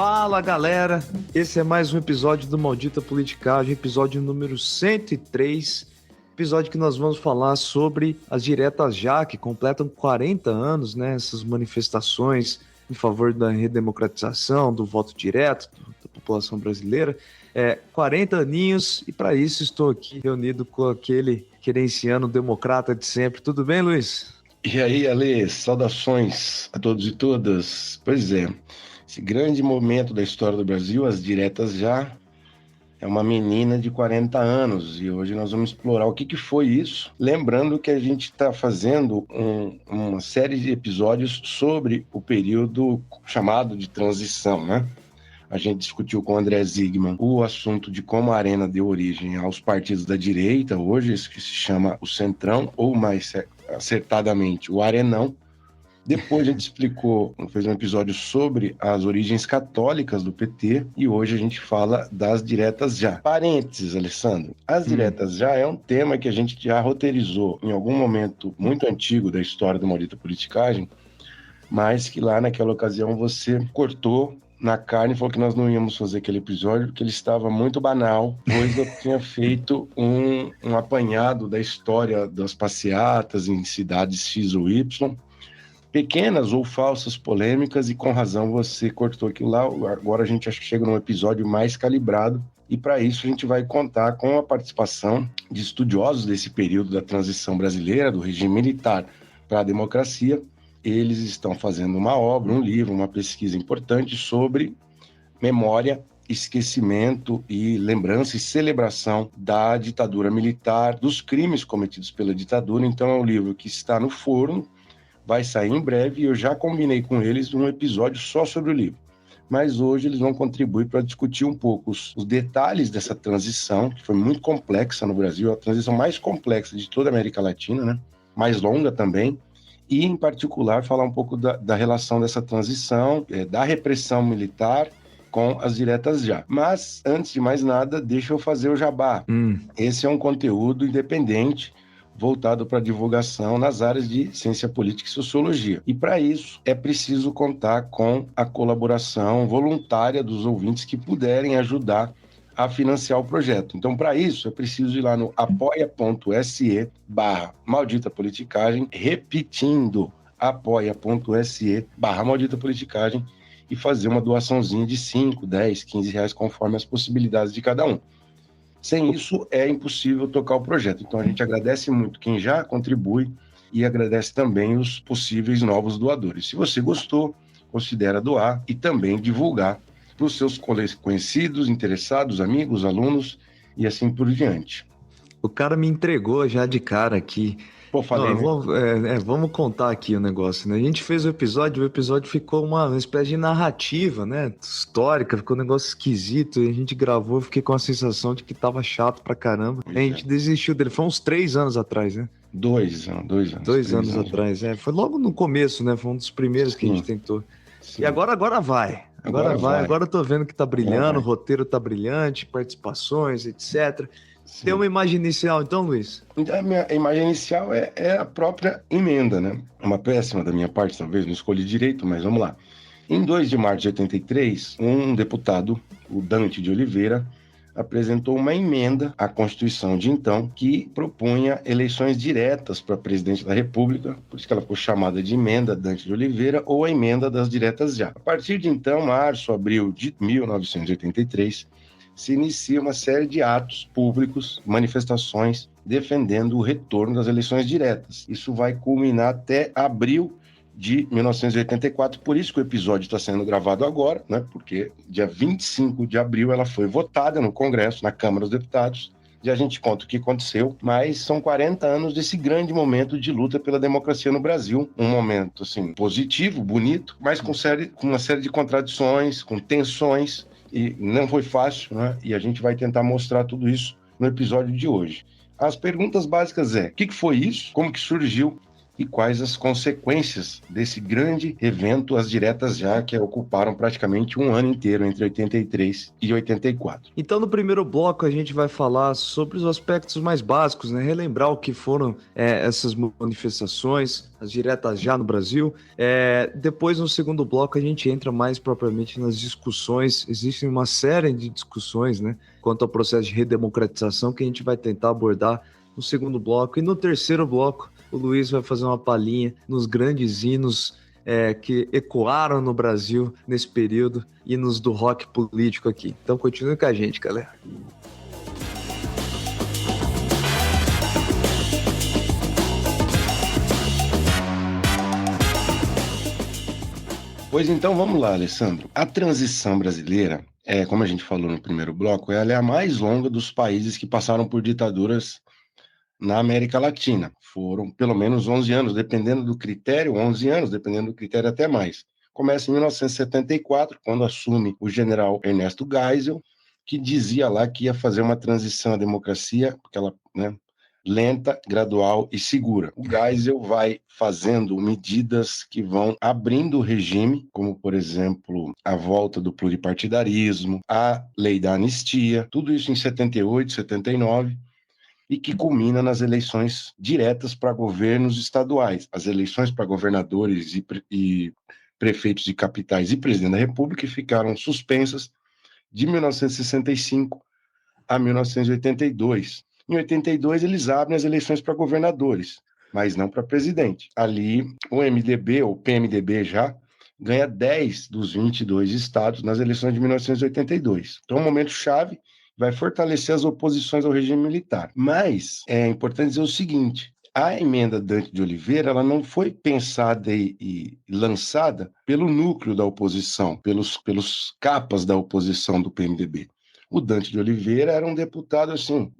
Fala galera, esse é mais um episódio do Maldita Politicagem, episódio número 103, episódio que nós vamos falar sobre as diretas já, que completam 40 anos, né, essas manifestações em favor da redemocratização, do voto direto da população brasileira, 40 aninhos, e para isso estou aqui reunido com aquele querenciano democrata de sempre. Tudo bem, Luiz? E aí, Ale, saudações a todos e todas. Pois é, esse grande momento da história do Brasil, as diretas já, é uma menina de 40 anos e hoje nós vamos explorar o que foi isso. Lembrando que a gente está fazendo uma série de episódios sobre o período chamado de transição, né? A gente discutiu com o André Zigman o assunto de como a Arena deu origem aos partidos da direita, hoje isso que se chama o Centrão, ou mais acertadamente, o Arenão. Depois a gente explicou, fez um episódio sobre as origens católicas do PT e hoje a gente fala das diretas já. Parênteses, Alessandro, as diretas já é um tema que a gente já roteirizou em algum momento muito antigo da história do Maldita Politicagem, mas que lá naquela ocasião você cortou na carne e falou que nós não íamos fazer aquele episódio porque ele estava muito banal, pois eu tinha feito um apanhado da história das passeatas em cidades X ou Y, pequenas ou falsas polêmicas, e com razão você cortou aquilo lá. Agora a gente acho que chega num episódio mais calibrado, e para isso a gente vai contar com a participação de estudiosos desse período da transição brasileira, do regime militar para a democracia. Eles estão fazendo uma obra, um livro, uma pesquisa importante sobre memória, esquecimento e lembrança e celebração da ditadura militar, dos crimes cometidos pela ditadura. Então é um livro que está no forno, vai sair em breve, e eu já combinei com eles um episódio só sobre o livro. Mas hoje eles vão contribuir para discutir um pouco os detalhes dessa transição, que foi muito complexa no Brasil, a transição mais complexa de toda a América Latina, né? Mais longa também, e em particular falar um pouco da relação dessa transição, da repressão militar com as diretas já. Mas, antes de mais nada, deixa eu fazer o jabá. Esse é um conteúdo independente, voltado para divulgação nas áreas de ciência política e sociologia. E para isso é preciso contar com a colaboração voluntária dos ouvintes que puderem ajudar a financiar o projeto. Então, para isso, é preciso ir lá no apoia.se/Maldita Politicagem, repetindo, apoia.se/Maldita Politicagem, e fazer uma doaçãozinha de 5, 10, 15 reais, conforme as possibilidades de cada um. Sem isso, é impossível tocar o projeto. Então, a gente agradece muito quem já contribui e agradece também os possíveis novos doadores. Se você gostou, considera doar e também divulgar para os seus conhecidos, interessados, amigos, alunos e assim por diante. O cara me entregou já de cara aqui. Pô, falei, né? Vamos contar aqui o negócio, né? A gente fez o episódio ficou uma espécie de narrativa, né? Histórica, ficou um negócio esquisito. A gente gravou, eu fiquei com a sensação de que tava chato pra caramba. A gente desistiu dele. Foi uns 3 anos atrás, né? 2 anos. 2 anos atrás, Foi logo no começo, né? Foi um dos primeiros que a gente tentou. Sim. E agora vai. Agora vai. Agora eu tô vendo que tá brilhando, o roteiro tá brilhante, participações, etc. Sim. Tem uma imagem inicial, então, Luiz? A minha imagem inicial é a própria emenda, né? Uma péssima da minha parte, talvez, não escolhi direito, mas vamos lá. Em 2 de março de 83, um deputado, o Dante de Oliveira, apresentou uma emenda à Constituição de então, que propunha eleições diretas para presidente da República, por isso que ela foi chamada de emenda Dante de Oliveira, ou a emenda das diretas já. A partir de então, março, abril de 1983, se inicia uma série de atos públicos, manifestações, defendendo o retorno das eleições diretas. Isso vai culminar até abril de 1984, por isso que o episódio está sendo gravado agora, né? Porque dia 25 de abril ela foi votada no Congresso, na Câmara dos Deputados, e a gente conta o que aconteceu, mas são 40 anos desse grande momento de luta pela democracia no Brasil, um momento, assim, positivo, bonito, mas com uma série de contradições, com tensões, e não foi fácil, né? E a gente vai tentar mostrar tudo isso no episódio de hoje. As perguntas básicas o que foi isso? Como que surgiu? e quais as consequências desse grande evento, as diretas já, que ocuparam praticamente um ano inteiro, entre 83 e 84. Então, no primeiro bloco, a gente vai falar sobre os aspectos mais básicos, né? Relembrar o que foram essas manifestações, as diretas já no Brasil. Depois, no segundo bloco, a gente entra mais propriamente nas discussões. Existem uma série de discussões, né, quanto ao processo de redemocratização que a gente vai tentar abordar no segundo bloco. E no terceiro bloco, o Luiz vai fazer uma palhinha nos grandes hinos que ecoaram no Brasil nesse período, hinos do rock político aqui. Então continue com a gente, galera. Pois então, vamos lá, Alessandro. A transição brasileira, como a gente falou no primeiro bloco, ela é a mais longa dos países que passaram por ditaduras na América Latina. Foram pelo menos 11 anos, dependendo do critério, 11 anos, dependendo do critério até mais. Começa em 1974, quando assume o general Ernesto Geisel, que dizia lá que ia fazer uma transição à democracia, aquela, né, lenta, gradual e segura. O Geisel vai fazendo medidas que vão abrindo o regime, como, por exemplo, a volta do pluripartidarismo, a lei da anistia, tudo isso em 78, 79, e que culmina nas eleições diretas para governos estaduais. As eleições para governadores e prefeitos de capitais e presidente da República ficaram suspensas de 1965 a 1982. Em 82, eles abrem as eleições para governadores, mas não para presidente. Ali, o MDB, ou PMDB já, ganha 10 dos 22 estados nas eleições de 1982. Então, é um momento chave, vai fortalecer as oposições ao regime militar. Mas é importante dizer o seguinte: a emenda Dante de Oliveira, ela não foi pensada e lançada pelo núcleo da oposição, pelos capas da oposição do PMDB. O Dante de Oliveira era um deputado assim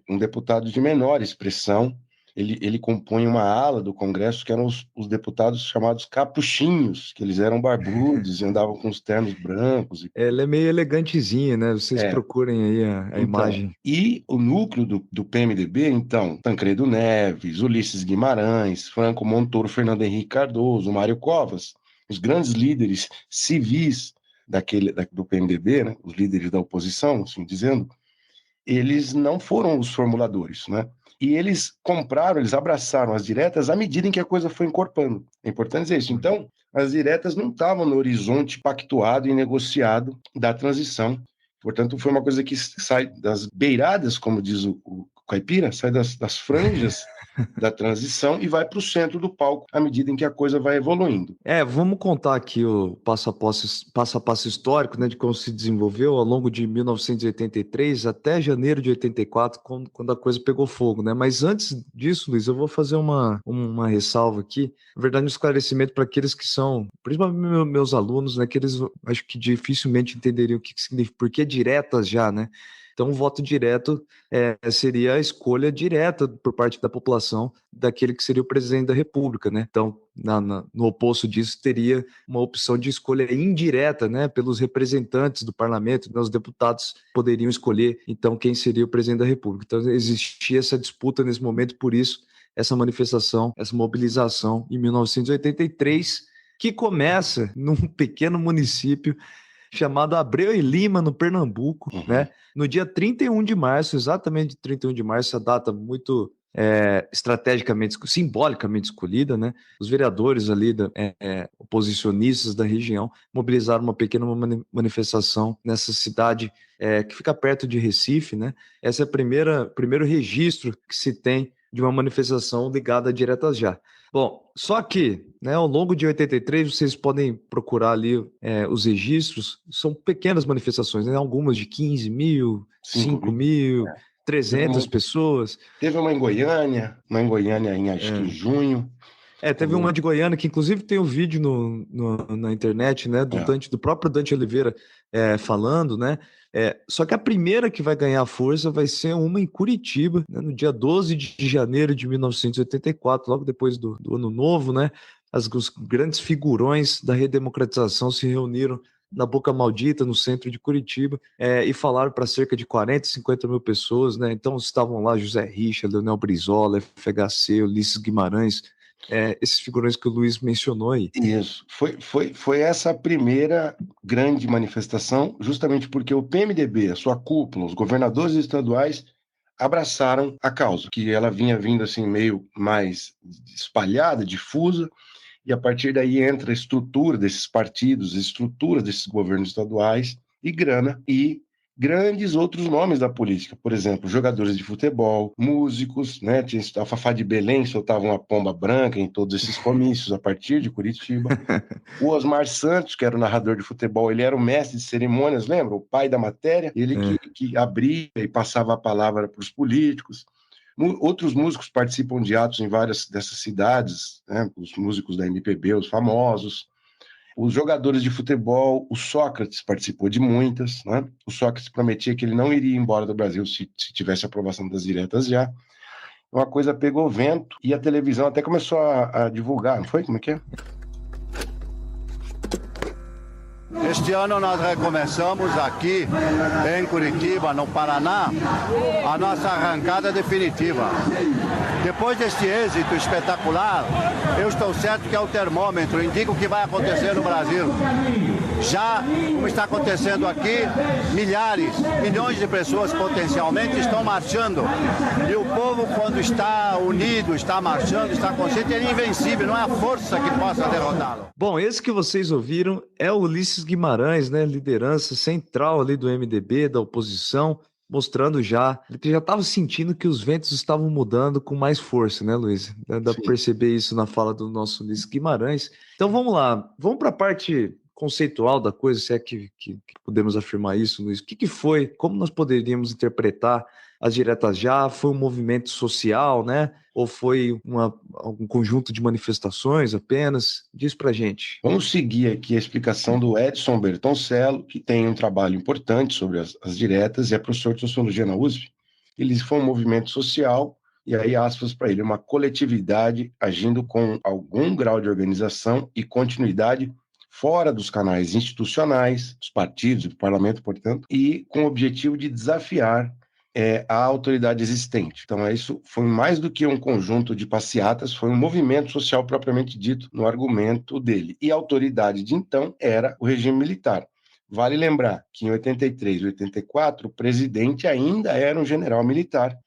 um deputado de menor expressão. Ele compõe uma ala do Congresso que eram os deputados chamados capuchinhos, que eles eram barbudos e andavam com os ternos brancos. Ela é meio elegantezinha, né? Vocês procurem aí a imagem. E o núcleo do PMDB, então, Tancredo Neves, Ulisses Guimarães, Franco Montoro, Fernando Henrique Cardoso, Mário Covas, os grandes líderes civis do PMDB, né? Os líderes da oposição, assim dizendo, eles não foram os formuladores, né? E eles abraçaram as diretas à medida em que a coisa foi encorpando. É importante dizer isso. Então, as diretas não estavam no horizonte pactuado e negociado da transição. Portanto, foi uma coisa que sai das beiradas, como diz o caipira, sai das franjas da transição e vai para o centro do palco à medida em que a coisa vai evoluindo. Vamos contar aqui o passo a passo histórico, né, de como se desenvolveu ao longo de 1983 até janeiro de 84, quando a coisa pegou fogo, né? Mas antes disso, Luiz, eu vou fazer uma ressalva aqui, na verdade, um esclarecimento para aqueles que são, principalmente meus alunos, né, que eles acho que dificilmente entenderiam o que significa, porque diretas já, né? Então, o voto direto seria a escolha direta por parte da população daquele que seria o presidente da República, né? Então, no oposto disso, teria uma opção de escolha indireta, né? Pelos representantes do parlamento, né? Os deputados poderiam escolher, então, quem seria o presidente da República. Então, existia essa disputa nesse momento, por isso, essa manifestação, essa mobilização em 1983, que começa num pequeno município chamado Abreu e Lima, no Pernambuco, né? No dia 31 de março, exatamente 31 de março, essa data muito estrategicamente, simbolicamente escolhida, né? Os vereadores ali, oposicionistas da região, mobilizaram uma pequena manifestação nessa cidade que fica perto de Recife, né? Esse é o primeiro registro que se tem de uma manifestação ligada a diretas já. Bom, só que, né, ao longo de 83, vocês podem procurar ali os registros, são pequenas manifestações, né, algumas de 15 mil, 5 mil, 300 pessoas. Teve uma em Goiânia em acho que junho. Teve uma de Goiânia, que inclusive tem um vídeo na internet, né, do próprio Dante Oliveira falando, né? Só que a primeira que vai ganhar força vai ser uma em Curitiba, né, no dia 12 de janeiro de 1984, logo depois do Ano Novo, né? Os grandes figurões da redemocratização se reuniram na Boca Maldita, no centro de Curitiba, e falaram para cerca de 40, 50 mil pessoas, né? Então estavam lá José Richa, Leonel Brizola, FHC, Ulisses Guimarães, esses figurões que o Luiz mencionou aí. Isso. Foi essa a primeira grande manifestação, justamente porque o PMDB, a sua cúpula, os governadores estaduais, abraçaram a causa, que ela vinha vindo assim meio mais espalhada, difusa, e a partir daí entra a estrutura desses partidos, a estrutura desses governos estaduais, e grana, e grandes outros nomes da política, por exemplo, jogadores de futebol, músicos, né? Tinha a Fafá de Belém soltava uma pomba branca em todos esses comícios a partir de Curitiba. O Osmar Santos, que era o narrador de futebol, ele era o mestre de cerimônias, lembra? O pai da matéria, ele que abria e passava a palavra para os políticos. Outros músicos participam de atos em várias dessas cidades, né? Os músicos da MPB, os famosos. Os jogadores de futebol, o Sócrates participou de muitas, né? O Sócrates prometia que ele não iria embora do Brasil se tivesse aprovação das diretas já. Uma coisa pegou vento e a televisão até começou a divulgar, não foi? Como é que é? Este ano nós recomeçamos aqui em Curitiba, no Paraná, a nossa arrancada definitiva. Depois deste êxito espetacular, eu estou certo que é o termômetro, indica o que vai acontecer no Brasil. Já, como está acontecendo aqui, milhões de pessoas potencialmente estão marchando. E o povo, quando está unido, está marchando, está consciente, ele é invencível, não é a força que possa derrotá-lo. Bom, esse que vocês ouviram é o Ulisses Guimarães, né? Liderança central ali do MDB, da oposição, mostrando já, ele já estava sentindo que os ventos estavam mudando com mais força, né, Luiz? Dá para perceber isso na fala do nosso Ulisses Guimarães. Então vamos lá, vamos para a parte conceitual da coisa, se é que podemos afirmar isso, Luiz. O que foi, como nós poderíamos interpretar as diretas já? Foi um movimento social, né? Ou foi um conjunto de manifestações apenas? Diz pra gente. Vamos seguir aqui a explicação do Edson Bertoncello, que tem um trabalho importante sobre as diretas e é professor de sociologia na USP. Ele foi um movimento social, e aí aspas para ele, uma coletividade agindo com algum grau de organização e continuidade fora dos canais institucionais, dos partidos, do parlamento, portanto, e com o objetivo de desafiar a autoridade existente. Então, isso foi mais do que um conjunto de passeatas, foi um movimento social propriamente dito no argumento dele. E a autoridade de então era o regime militar. Vale lembrar que em 83 e 84, o presidente ainda era um general militar,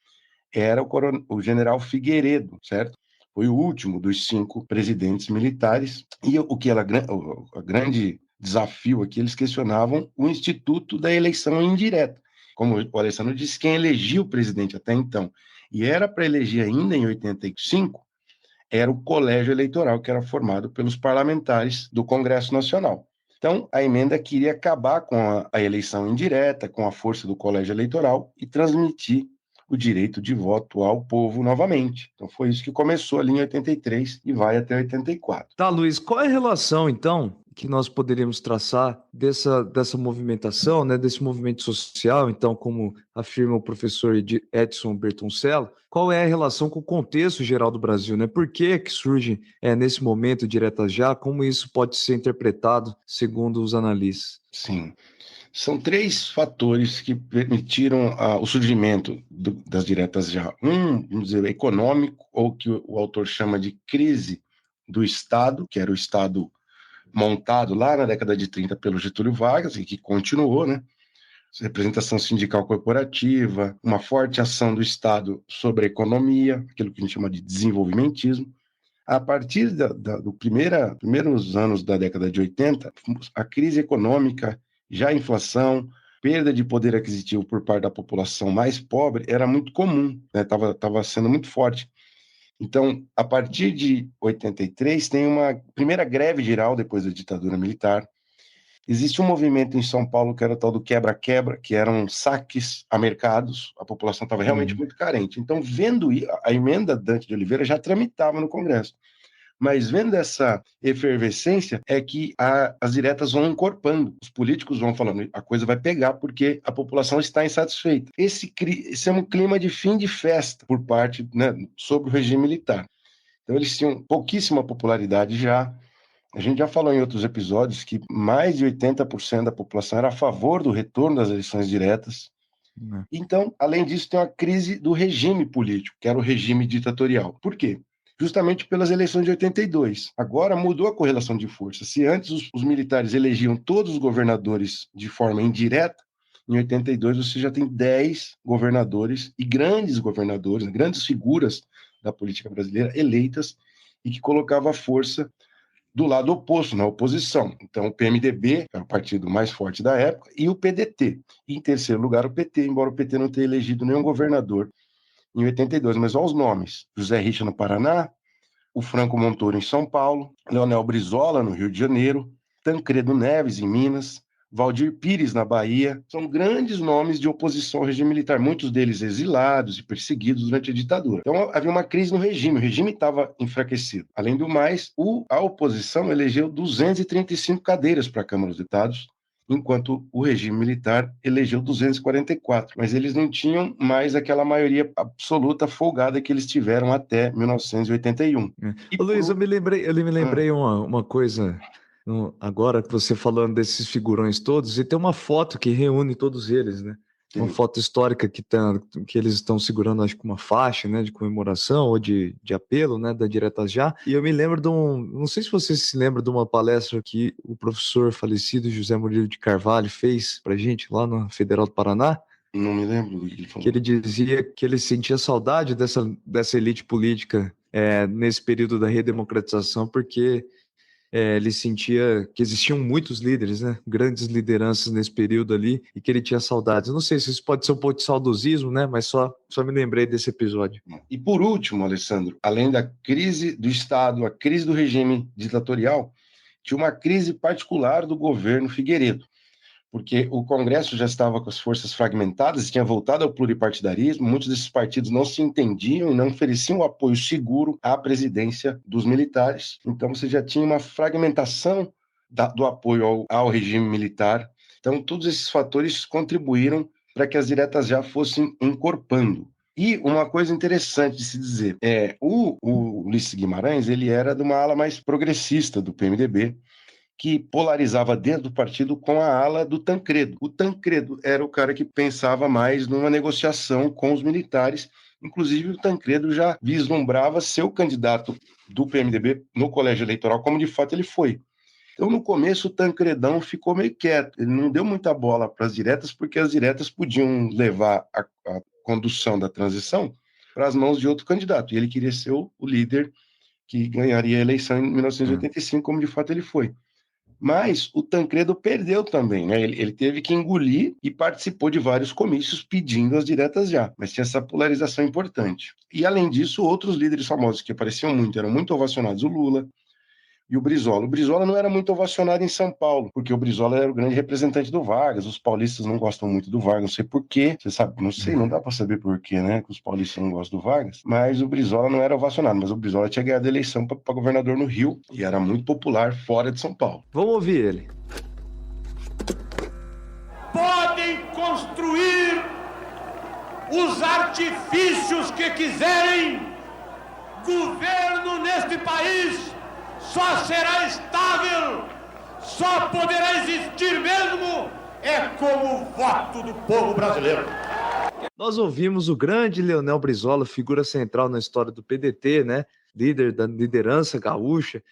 era o general Figueiredo, certo? Foi o último dos 5 presidentes militares. E o que era o grande desafio aqui, eles questionavam o instituto da eleição indireta. Como o Alessandro disse, quem elegia o presidente até então, e era para eleger ainda em 85, era o colégio eleitoral, que era formado pelos parlamentares do Congresso Nacional. Então, a emenda queria acabar com a eleição indireta, com a força do colégio eleitoral, e transmitir o direito de voto ao povo novamente. Então, foi isso que começou ali em 83 e vai até 84. Tá, Luiz, qual é a relação, então, que nós poderíamos traçar dessa movimentação, né, desse movimento social, então, como afirma o professor Edson Bertoncello, qual é a relação com o contexto geral do Brasil, né? Por que surge nesse momento diretas já? Como isso pode ser interpretado segundo os analistas? Sim. São 3 fatores que permitiram o surgimento das diretas já. Vamos dizer, econômico, ou que o autor chama de crise do Estado, que era o Estado montado lá na década de 30 pelo Getúlio Vargas e que continuou, né? Representação sindical corporativa, uma forte ação do Estado sobre a economia, aquilo que a gente chama de desenvolvimentismo. A partir dos primeiros anos da década de 80, a crise econômica, já a inflação, perda de poder aquisitivo por parte da população mais pobre era muito comum, né? Tava sendo muito forte. Então, a partir de 83, tem uma primeira greve geral depois da ditadura militar. Existe um movimento em São Paulo que era o tal do quebra-quebra, que eram saques a mercados, a população estava realmente muito carente. Então, vendo a emenda Dante de Oliveira já tramitava no Congresso. Mas vendo essa efervescência, é que as diretas vão encorpando. Os políticos vão falando, a coisa vai pegar porque a população está insatisfeita. Esse é um clima de fim de festa por parte, né, sobre o regime militar. Então, eles tinham pouquíssima popularidade já. A gente já falou em outros episódios que mais de 80% da população era a favor do retorno das eleições diretas. Então, além disso, tem uma crise do regime político, que era o regime ditatorial. Por quê? Justamente pelas eleições de 82. Agora mudou a correlação de forças. Se antes os militares elegiam todos os governadores de forma indireta, em 82 você já tem 10 governadores e grandes governadores, grandes figuras da política brasileira eleitas e que colocava a força do lado oposto, na oposição. Então, o PMDB era o partido mais forte da época, e o PDT. E, em terceiro lugar, o PT, embora o PT não tenha elegido nenhum governador em 82. Mas olha os nomes: José Richa no Paraná, o Franco Montoro em São Paulo, Leonel Brizola no Rio de Janeiro, Tancredo Neves em Minas, Valdir Pires na Bahia. São grandes nomes de oposição ao regime militar, muitos deles exilados e perseguidos durante a ditadura. Então havia uma crise no regime, o regime estava enfraquecido. Além do mais, a oposição elegeu 235 cadeiras para a Câmara dos Deputados, enquanto o regime militar elegeu 244. Mas eles não tinham mais aquela maioria absoluta folgada que eles tiveram até 1981. Ô, Luiz, eu me lembrei uma coisa... Agora que você falando desses figurões todos, e tem uma foto que reúne todos eles, né? Sim. Uma foto histórica que eles estão segurando, acho que uma faixa, né, de comemoração ou de apelo, né, da Diretas Já. E eu me lembro não sei se você se lembra de uma palestra que o professor falecido José Murilo de Carvalho fez pra gente lá na Federal do Paraná. Não me lembro do que ele falou. Que ele dizia que ele sentia saudade dessa elite política nesse período da redemocratização, porque ele sentia que existiam muitos líderes, né? Grandes lideranças nesse período ali, e que ele tinha saudades. Eu não sei se isso pode ser um pouco de saudosismo, né? Mas só me lembrei desse episódio. E por último, Alessandro, além da crise do Estado, a crise do regime ditatorial, tinha uma crise particular do governo Figueiredo, porque o Congresso já estava com as forças fragmentadas, tinha voltado ao pluripartidarismo, muitos desses partidos não se entendiam e não ofereciam um apoio seguro à presidência dos militares. Então você já tinha uma fragmentação do apoio ao regime militar. Então todos esses fatores contribuíram para que as diretas já fossem encorpando. E uma coisa interessante de se dizer, o Ulisses Guimarães, ele era de uma ala mais progressista do PMDB, que polarizava dentro do partido com a ala do Tancredo. O Tancredo era o cara que pensava mais numa negociação com os militares. Inclusive, o Tancredo já vislumbrava ser o candidato do PMDB no colégio eleitoral, como de fato ele foi. Então, no começo, o Tancredão ficou meio quieto. Ele não deu muita bola para as diretas, porque as diretas podiam levar a condução da transição para as mãos de outro candidato. E ele queria ser o líder que ganharia a eleição em 1985, como de fato ele foi. Mas o Tancredo perdeu também, né? Ele teve que engolir e participou de vários comícios pedindo as diretas já, mas tinha essa polarização importante. E, além disso, outros líderes famosos que apareciam muito, eram muito ovacionados, o Lula e o Brizola. O Brizola não era muito ovacionado em São Paulo, porque o Brizola era o grande representante do Vargas, os paulistas não gostam muito do Vargas, não sei por quê, você sabe, não sei, não dá para saber por quê, né, que os paulistas não gostam do Vargas, mas o Brizola não era ovacionado, mas o Brizola tinha ganhado a eleição para governador no Rio, e era muito popular fora de São Paulo. Vamos ouvir ele. Podem construir os artifícios que quiserem, governo neste país só será estável, só poderá existir mesmo como o voto do povo brasileiro. Nós ouvimos o grande Leonel Brizola, figura central na história do PDT, né? Líder da liderança gaúcha.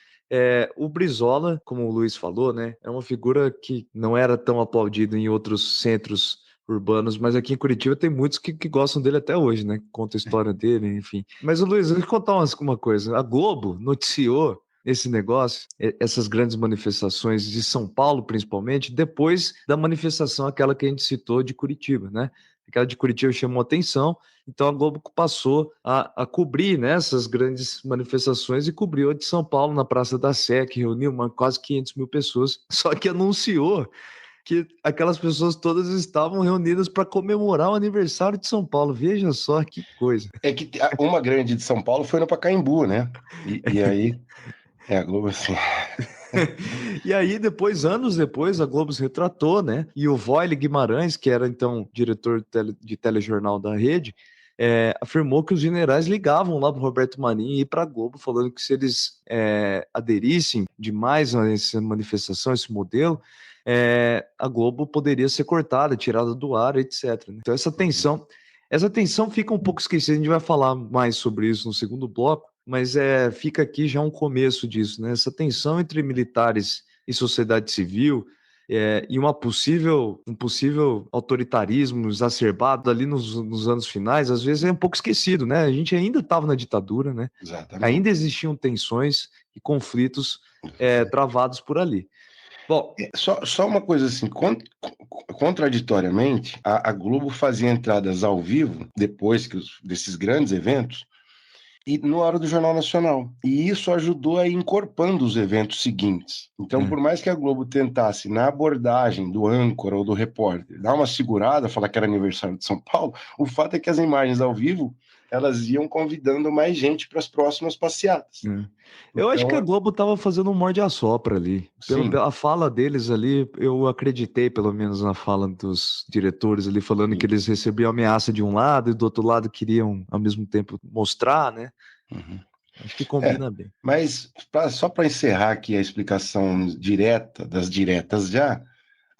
O Brizola, como o Luiz falou, né? É uma figura que não era tão aplaudida em outros centros urbanos, mas aqui em Curitiba tem muitos que gostam dele até hoje, né? Conta a história dele, enfim. Mas, Luiz, deixa eu contar uma coisa. A Globo noticiou esse negócio, essas grandes manifestações de São Paulo, principalmente, depois da manifestação, aquela que a gente citou de Curitiba, né? Aquela de Curitiba chamou atenção, então a Globo passou a cobrir, né, essas grandes manifestações e cobriu a de São Paulo na Praça da Sé, que reuniu quase 500 mil pessoas, só que anunciou que aquelas pessoas todas estavam reunidas para comemorar o aniversário de São Paulo. Veja só que coisa. É que uma grande de São Paulo foi no Pacaembu, né? E aí... a Globo assim... E aí, anos depois, a Globo se retratou, né? E o Voile Guimarães, que era então diretor de telejornal da Rede, afirmou que os generais ligavam lá para o Roberto Marinho e para a Globo, falando que se eles aderissem demais a essa manifestação, esse modelo, a Globo poderia ser cortada, tirada do ar, etc. Então essa tensão fica um pouco esquecida, a gente vai falar mais sobre isso no segundo bloco, mas fica aqui já um começo disso, né? Essa tensão entre militares e sociedade civil, e um possível autoritarismo exacerbado ali nos anos finais, às vezes é um pouco esquecido, né? A gente ainda estava na ditadura, né? Exatamente. Ainda existiam tensões e conflitos travados por ali. Bom, só uma coisa assim, contraditoriamente, a Globo fazia entradas ao vivo, depois desses grandes eventos, e no hora do Jornal Nacional. E isso ajudou a ir encorpando os eventos seguintes. Então, por mais que a Globo tentasse, na abordagem do âncora ou do repórter, dar uma segurada, falar que era aniversário de São Paulo, o fato é que as imagens ao vivo, elas iam convidando mais gente para as próximas passeatas. Eu acho que a Globo estava fazendo um morde-a-sopra ali. Pela fala deles ali, eu acreditei, pelo menos na fala dos diretores ali, falando que eles recebiam ameaça de um lado e do outro lado queriam, ao mesmo tempo, mostrar, né? Acho que combina bem. Mas, só para encerrar aqui a explicação direta, das diretas já,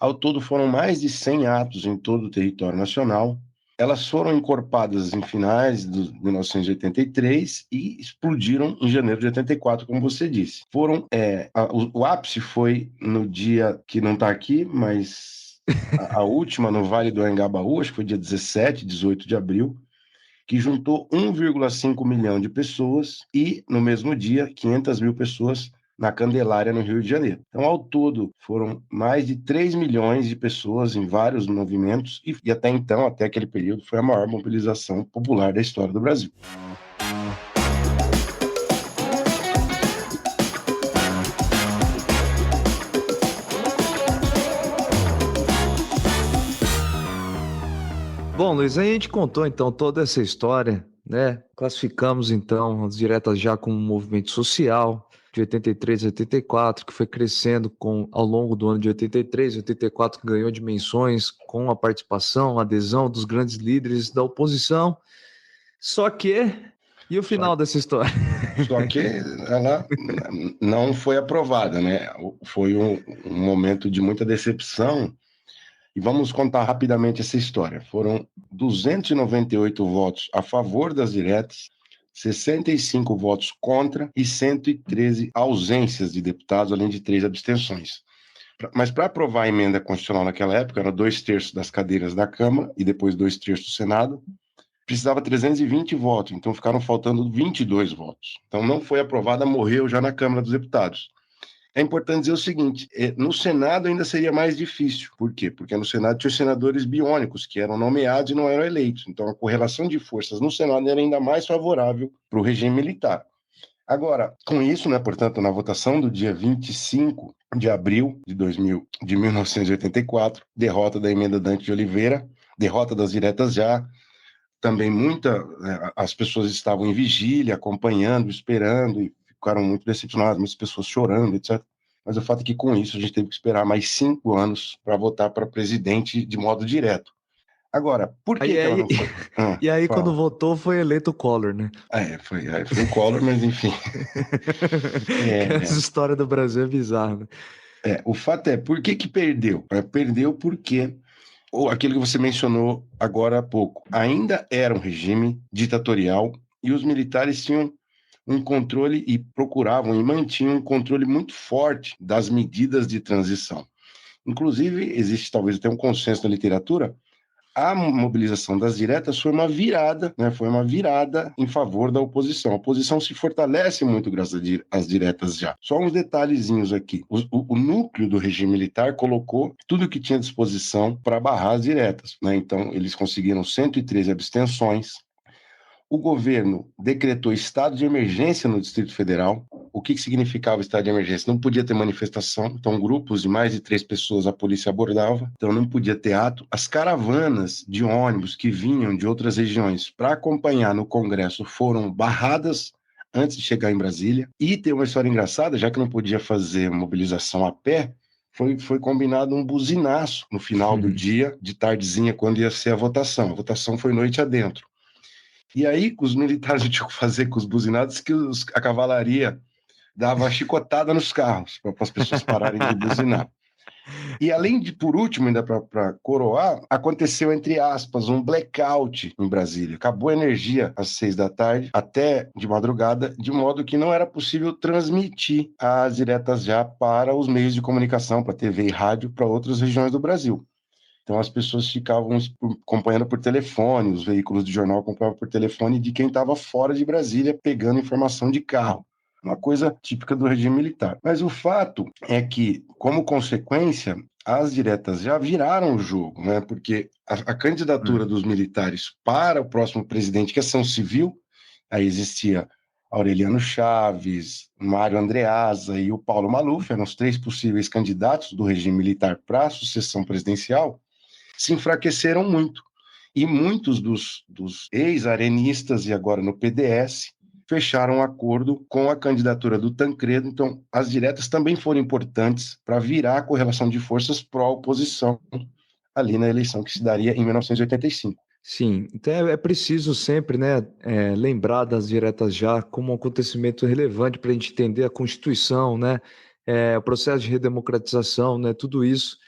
ao todo foram mais de 100 atos em todo o território nacional. Elas foram encorpadas em finais de 1983 e explodiram em janeiro de 84, como você disse. O ápice foi no dia que não está aqui, mas a última, no Vale do Anhangabaú, acho que foi dia 17, 18 de abril, que juntou 1,5 milhão de pessoas e, no mesmo dia, 500 mil pessoas na Candelária, no Rio de Janeiro. Então, ao todo, foram mais de 3 milhões de pessoas em vários movimentos e até então, até aquele período, foi a maior mobilização popular da história do Brasil. Bom, Luiz, aí a gente contou então toda essa história, né? Classificamos então as diretas já como um movimento social de 83 a 84, que foi crescendo ao longo do ano de 83, 84 ganhou dimensões com a participação, a adesão dos grandes líderes da oposição. E o final dessa história? Só que ela não foi aprovada, né? Foi um momento de muita decepção. E vamos contar rapidamente essa história. Foram 298 votos a favor das diretas, 65 votos contra e 113 ausências de deputados, além de 3 abstenções. Mas para aprovar a emenda constitucional naquela época, era 2/3 das cadeiras da Câmara e depois 2/3 do Senado, precisava 320 votos, então ficaram faltando 22 votos. Então não foi aprovada, morreu já na Câmara dos Deputados. É importante dizer o seguinte, no Senado ainda seria mais difícil. Por quê? Porque no Senado tinha os senadores biônicos, que eram nomeados e não eram eleitos. Então a correlação de forças no Senado era ainda mais favorável para o regime militar. Agora, com isso, né, portanto, na votação do dia 25 de abril de 1984, derrota da emenda Dante de Oliveira, derrota das diretas já, também as pessoas estavam em vigília, acompanhando, esperando, e ficaram muito decepcionadas, muitas pessoas chorando, etc. Mas o fato é que, com isso, a gente teve que esperar mais 5 anos para votar para presidente de modo direto. Agora, por que ela não foi? E aí, quando votou, foi eleito o Collor, né? Foi o Collor, mas enfim. Essa história do Brasil é bizarra, né? O fato é, por que perdeu? Perdeu porque, aquilo que você mencionou agora há pouco, ainda era um regime ditatorial e os militares tinham um controle e procuravam e mantinham um controle muito forte das medidas de transição. Inclusive, existe talvez até um consenso na literatura, a mobilização das diretas foi uma virada, né? Foi uma virada em favor da oposição. A oposição se fortalece muito graças às diretas já. Só uns detalhezinhos aqui. O núcleo do regime militar colocou tudo que tinha à disposição para barrar as diretas, né? Então, eles conseguiram 113 abstenções. O governo decretou estado de emergência no Distrito Federal. O que significava o estado de emergência? Não podia ter manifestação, então grupos de mais de 3 pessoas a polícia abordava, então não podia ter ato. As caravanas de ônibus que vinham de outras regiões para acompanhar no Congresso foram barradas antes de chegar em Brasília. E tem uma história engraçada, já que não podia fazer mobilização a pé, foi combinado um buzinaço no final do dia, de tardezinha, quando ia ser a votação. A votação foi noite adentro. E aí, os militares tinham que fazer com os buzinados que a cavalaria dava chicotada nos carros para as pessoas pararem de buzinar. E além de, por último, ainda para coroar, aconteceu, entre aspas, um blackout em Brasília. Acabou a energia às 6 da tarde, até de madrugada, de modo que não era possível transmitir as diretas já para os meios de comunicação, para TV e rádio, para outras regiões do Brasil. Então as pessoas ficavam acompanhando por telefone, os veículos de jornal acompanhavam por telefone de quem estava fora de Brasília, pegando informação de carro. Uma coisa típica do regime militar. Mas o fato é que, como consequência, as diretas já viraram o jogo, né? Porque a candidatura dos militares para o próximo presidente, que é ação civil, aí existia Aureliano Chaves, Mário Andreasa e o Paulo Maluf, eram os 3 possíveis candidatos do regime militar para a sucessão presidencial, se enfraqueceram muito. E muitos dos ex-arenistas e agora no PDS fecharam um acordo com a candidatura do Tancredo. Então, as diretas também foram importantes para virar a correlação de forças pró-oposição ali na eleição que se daria em 1985. Sim, então é preciso sempre, né, lembrar das diretas já como um acontecimento relevante para a gente entender a Constituição, né, o processo de redemocratização, né, tudo isso,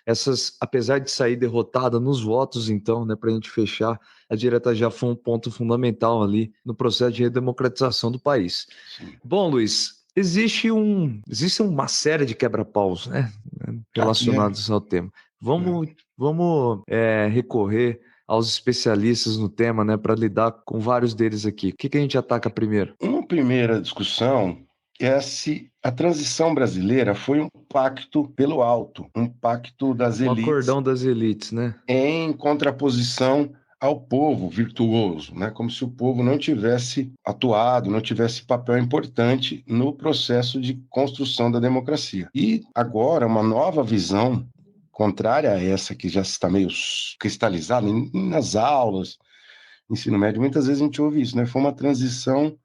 apesar de sair derrotada nos votos, então, né, para a gente fechar, a direta já foi um ponto fundamental ali no processo de redemocratização do país. Sim. Bom, Luiz, existe uma série de quebra-paus, né, relacionados ao tema. Vamos recorrer aos especialistas no tema, né, para lidar com vários deles aqui. O que a gente ataca primeiro? Uma primeira discussão é se a transição brasileira foi um pacto pelo alto, um pacto das elites. Um acordão das elites, né? Em contraposição ao povo virtuoso, né? Como se o povo não tivesse atuado, não tivesse papel importante no processo de construção da democracia. E agora, uma nova visão, contrária a essa que já está meio cristalizada nas aulas, ensino médio, muitas vezes a gente ouve isso, né? Foi uma transição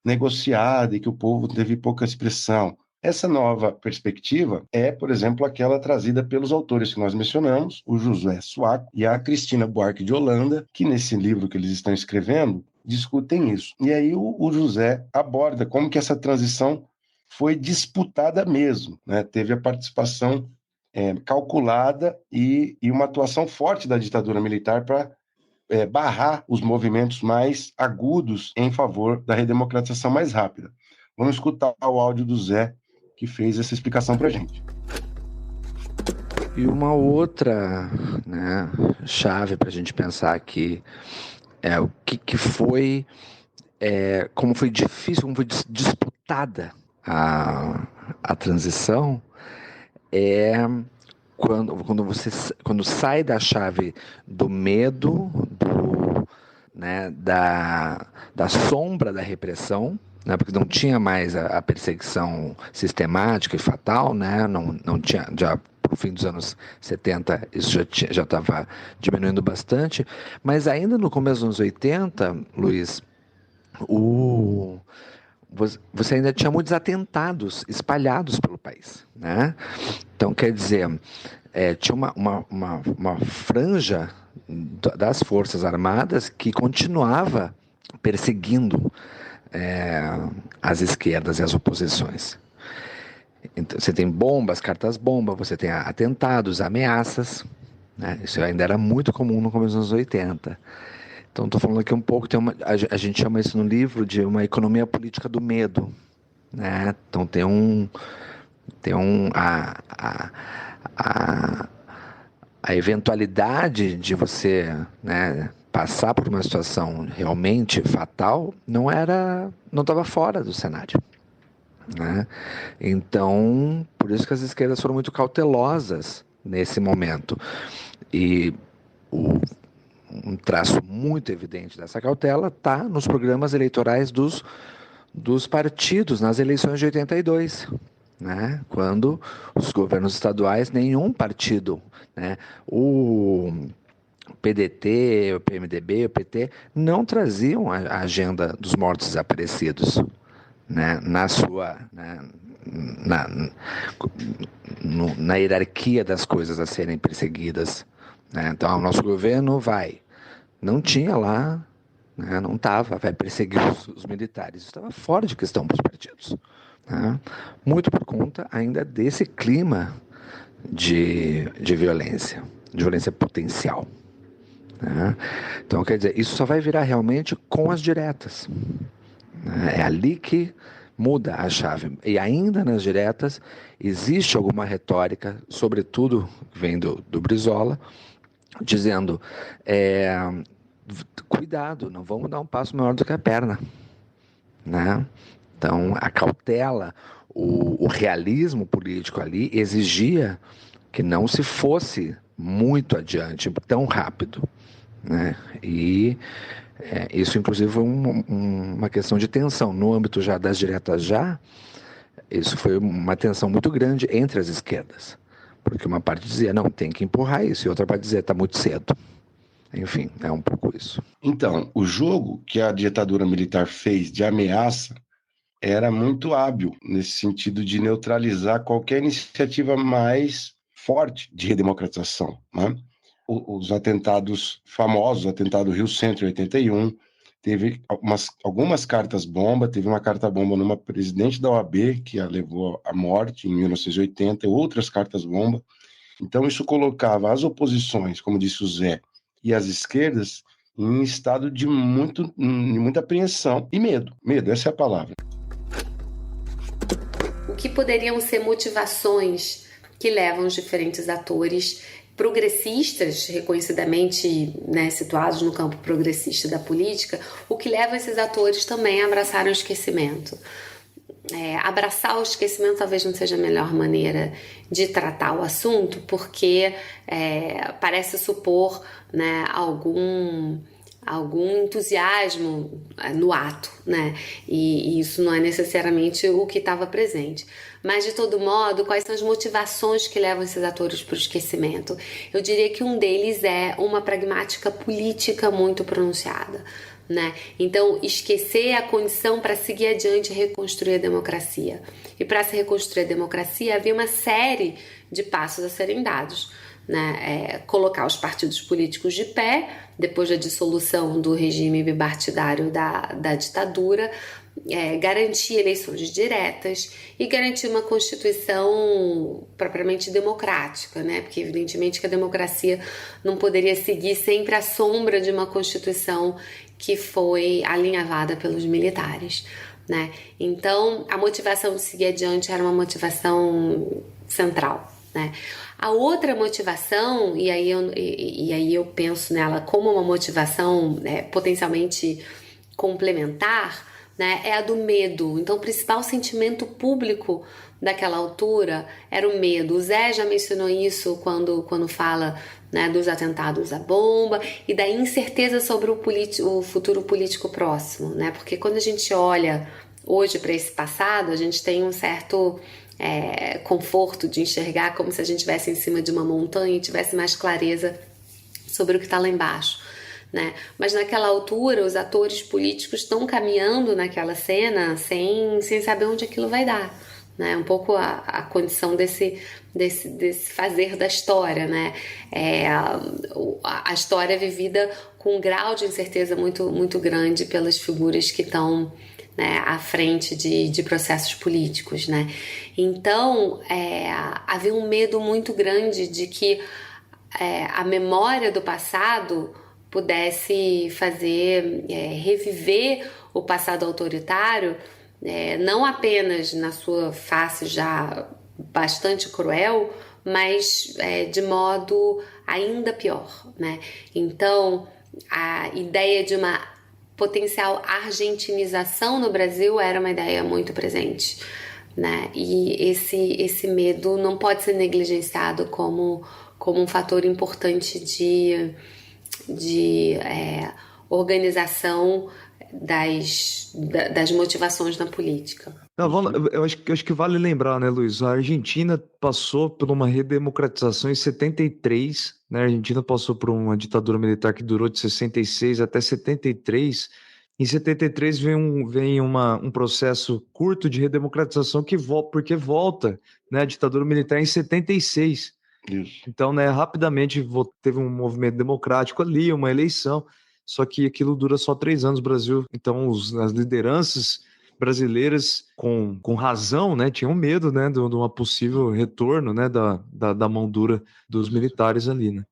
negociada e que o povo teve pouca expressão. Essa nova perspectiva é, por exemplo, aquela trazida pelos autores que nós mencionamos, o Josué Suaco e a Cristina Buarque de Holanda, que nesse livro que eles estão escrevendo, discutem isso. E aí o José aborda como que essa transição foi disputada mesmo, né? Teve a participação calculada e uma atuação forte da ditadura militar para barrar os movimentos mais agudos em favor da redemocratização mais rápida. Vamos escutar o áudio do Zé, que fez essa explicação para a gente. E uma outra, né, chave para a gente pensar aqui é o que foi, como foi difícil, como foi disputada a transição, quando sai da chave do medo, da sombra da repressão, né, porque não tinha mais a perseguição sistemática e fatal, né, não tinha, já no fim dos anos 70 isso já estava diminuindo bastante, mas ainda no começo dos anos 80, Luiz, você ainda tinha muitos atentados espalhados pelo país, né? Então, quer dizer, tinha uma franja das Forças Armadas que continuava perseguindo as esquerdas e as oposições. Então, você tem bombas, cartas-bomba, você tem atentados, ameaças, né? Isso ainda era muito comum no começo dos anos 80. Então, estou falando aqui um pouco, a gente chama isso no livro de uma economia política do medo, né? Então, a eventualidade de você, né, passar por uma situação realmente fatal não estava fora do cenário, né? Então, por isso que as esquerdas foram muito cautelosas nesse momento. E um traço muito evidente dessa cautela está nos programas eleitorais dos partidos nas eleições de 82, né? Quando os governos estaduais, nenhum partido, né, o PDT, o PMDB, o PT, não traziam a agenda dos mortos desaparecidos, né, na hierarquia das coisas a serem perseguidas, né? Então, o nosso governo não tinha lá, né? Não estava, vai perseguir os militares, estava fora de questão para os partidos, né? Muito por conta ainda desse clima de violência potencial, né? Então, quer dizer, isso só vai virar realmente com as diretas, né? É ali que muda a chave. E ainda nas diretas existe alguma retórica, sobretudo vem do Brizola, dizendo, cuidado, não vamos dar um passo maior do que a perna, né? Então, a cautela, o realismo político ali exigia que não se fosse muito adiante, tão rápido, né? E isso, inclusive, foi uma questão de tensão. No âmbito já das diretas isso foi uma tensão muito grande entre as esquerdas, porque uma parte dizia, não, tem que empurrar isso, e outra parte dizia, está muito cedo. Enfim, é um pouco isso. Então, o jogo que a ditadura militar fez de ameaça era muito hábil, nesse sentido de neutralizar qualquer iniciativa mais forte de redemocratização, né? Os atentados famosos, o atentado Rio Centro em 81, teve algumas cartas-bomba, teve uma carta-bomba numa presidente da OAB, que a levou à morte em 1980, outras cartas-bomba. Então isso colocava as oposições, como disse o Zé, e as esquerdas em estado de muita apreensão e medo. Medo, essa é a palavra. O que poderiam ser motivações que levam os diferentes atores progressistas, reconhecidamente, né, situados no campo progressista da política, o que leva esses atores também a abraçarem o esquecimento. Abraçar o esquecimento talvez não seja a melhor maneira de tratar o assunto, porque parece supor, né, algum entusiasmo no ato, né? E isso não é necessariamente o que estava presente. Mas, de todo modo, quais são as motivações que levam esses atores para o esquecimento? Eu diria que um deles é uma pragmática política muito pronunciada, né? Então, esquecer a condição para seguir adiante e reconstruir a democracia. E para se reconstruir a democracia, havia uma série de passos a serem dados, né? Colocar os partidos políticos de pé, depois da dissolução do regime bipartidário da ditadura, garantir eleições diretas e garantir uma Constituição propriamente democrática, né? Porque evidentemente que a democracia não poderia seguir sempre à sombra de uma Constituição que foi alinhavada pelos militares, né? Então, a motivação de seguir adiante era uma motivação central, né? A outra motivação, e aí eu penso nela como uma motivação potencialmente complementar, né, é a do medo. Então, o principal sentimento público daquela altura era o medo. O Zé já mencionou isso quando fala, né, dos atentados à bomba e da incerteza sobre o futuro político próximo, né? Porque quando a gente olha hoje para esse passado, a gente tem um certo conforto de enxergar como se a gente estivesse em cima de uma montanha e tivesse mais clareza sobre o que está lá embaixo, né? Mas naquela altura os atores políticos estão caminhando naquela cena sem saber onde aquilo vai dar, né? Um pouco a condição desse fazer da história, né? A história é vivida com um grau de incerteza muito, muito grande pelas figuras que estão, né, à frente de processos políticos, né? Então, havia um medo muito grande de que a memória do passado pudesse fazer reviver o passado autoritário, não apenas na sua face já bastante cruel, mas de modo ainda pior, né? Então, a ideia de uma potencial argentinização no Brasil era uma ideia muito presente, né? E esse medo não pode ser negligenciado como um fator importante de organização das motivações na política. Eu acho que vale lembrar, né, Luiz? A Argentina passou por uma redemocratização em 73, né? A Argentina passou por uma ditadura militar que durou de 66 até 73. Em 73 vem um processo curto de redemocratização porque volta, né, a ditadura militar em 76. Isso. Então, né, rapidamente teve um movimento democrático ali, uma eleição. só que aquilo dura só 3 anos no Brasil. Então, as lideranças brasileiras, com razão, né, tinham medo, né, de uma possível retorno, né, da mão dura dos militares ali, né.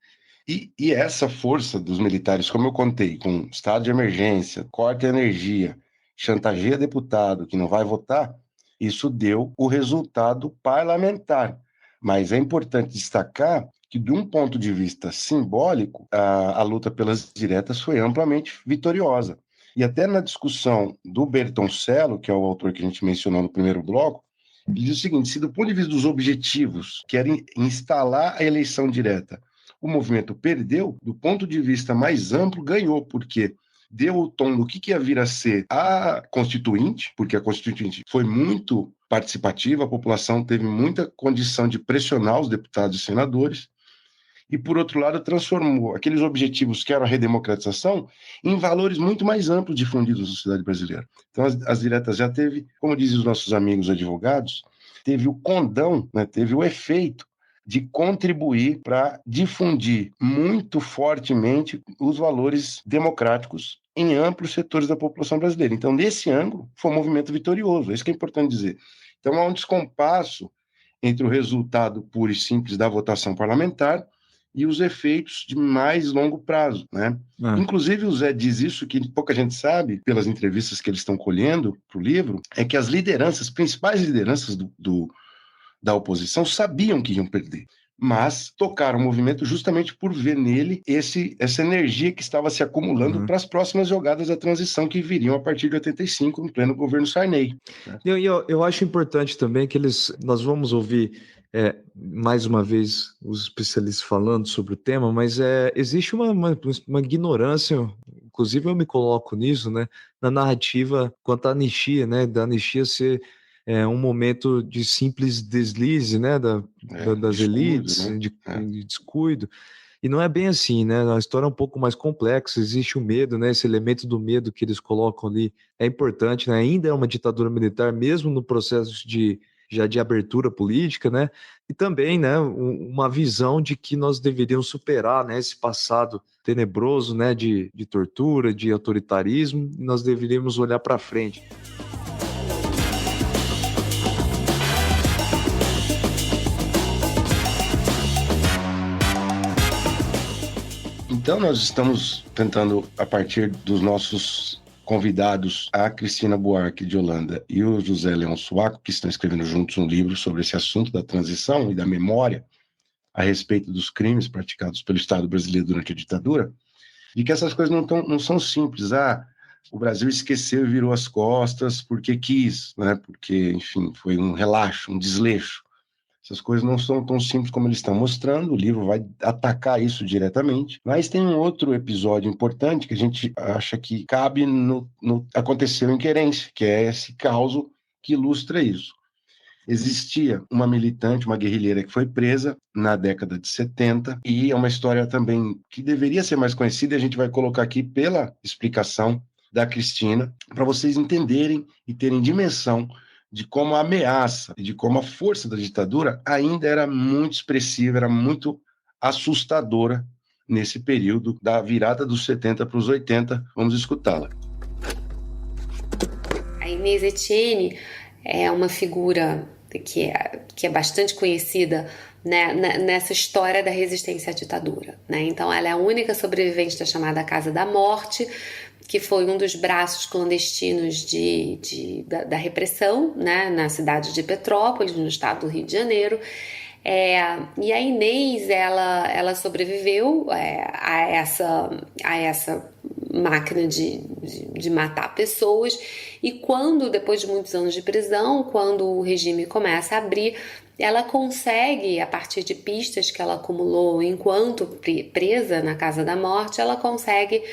E essa força dos militares, como eu contei, com estado de emergência, corte de energia, chantageia deputado que não vai votar, isso deu o resultado parlamentar. Mas é importante destacar que, de um ponto de vista simbólico, a luta pelas diretas foi amplamente vitoriosa. E até na discussão do Bertoncello, que é o autor que a gente mencionou no primeiro bloco, ele diz o seguinte: se do ponto de vista dos objetivos, que era instalar a eleição direta, o movimento perdeu, do ponto de vista mais amplo, ganhou, porque deu o tom do que ia vir a ser a Constituinte, porque a Constituinte foi muito participativa, a população teve muita condição de pressionar os deputados e senadores, e, por outro lado, transformou aqueles objetivos que eram a redemocratização em valores muito mais amplos difundidos na sociedade brasileira. Então, as diretas já teve, como dizem os nossos amigos advogados, teve o condão, né, teve o efeito de contribuir para difundir muito fortemente os valores democráticos em amplos setores da população brasileira. Então, nesse ângulo, foi um movimento vitorioso, é isso que é importante dizer. Então, há um descompasso entre o resultado puro e simples da votação parlamentar e os efeitos de mais longo prazo, né? Inclusive, o Zé diz isso, que pouca gente sabe, pelas entrevistas que eles estão colhendo para o livro, é que as lideranças, principais lideranças da oposição sabiam que iam perder, mas tocaram o movimento justamente por ver nele essa energia que estava se acumulando para as próximas jogadas da transição que viriam a partir de 85, em pleno governo Sarney. Eu acho importante também que nós vamos ouvir mais uma vez os especialistas falando sobre o tema, mas existe uma ignorância, inclusive eu me coloco nisso, né, na narrativa quanto à anistia, né, da anistia ser um momento de simples deslize, né, das descuido, elites, né? de descuido. E não é bem assim, né? A história é um pouco mais complexa, existe o medo, né? Esse elemento do medo que eles colocam ali é importante, né? Ainda é uma ditadura militar, mesmo no processo de abertura política, né? E também, né, uma visão de que nós deveríamos superar, né, esse passado tenebroso, né, de tortura, de autoritarismo, e nós deveríamos olhar para frente. Então, nós estamos tentando, a partir dos nossos convidados, a Cristina Buarque de Holanda e o José Leão Suaco, que estão escrevendo juntos um livro sobre esse assunto da transição e da memória a respeito dos crimes praticados pelo Estado brasileiro durante a ditadura, de que essas coisas não são simples. O Brasil esqueceu e virou as costas porque quis, né? Porque, enfim, foi um relaxo, um desleixo. Essas coisas não são tão simples como eles estão mostrando, o livro vai atacar isso diretamente, mas tem um outro episódio importante que a gente acha que cabe no Aconteceu em Querência, que é esse caso que ilustra isso. Existia uma militante, uma guerrilheira que foi presa na década de 70, e é uma história também que deveria ser mais conhecida, e a gente vai colocar aqui pela explicação da Cristina, para vocês entenderem e terem dimensão de como a ameaça e de como a força da ditadura ainda era muito expressiva, era muito assustadora nesse período da virada dos 70 para os 80. Vamos escutá-la. A Inês Etienne é uma figura que é bastante conhecida, né, nessa história da resistência à ditadura, né? Então, ela é a única sobrevivente da chamada Casa da Morte, que foi um dos braços clandestinos da repressão, né, na cidade de Petrópolis, no estado do Rio de Janeiro. E a Inês, ela sobreviveu a essa máquina de matar pessoas, e depois de muitos anos de prisão, quando o regime começa a abrir, ela consegue, a partir de pistas que ela acumulou enquanto presa na Casa da Morte, ela consegue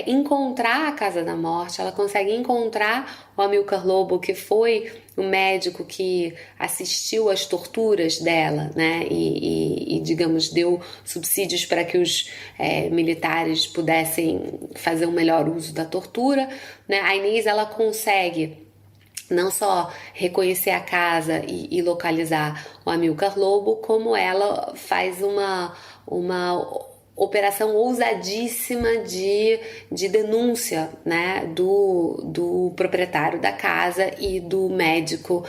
encontrar a Casa da Morte, ela consegue encontrar o Amilcar Lobo, que foi o médico que assistiu às torturas dela, né? E digamos, deu subsídios para que os militares pudessem fazer um melhor uso da tortura, né? A Inês, ela consegue não só reconhecer a casa e localizar o Amilcar Lobo, como ela faz operação ousadíssima de denúncia, né, do proprietário da casa e do médico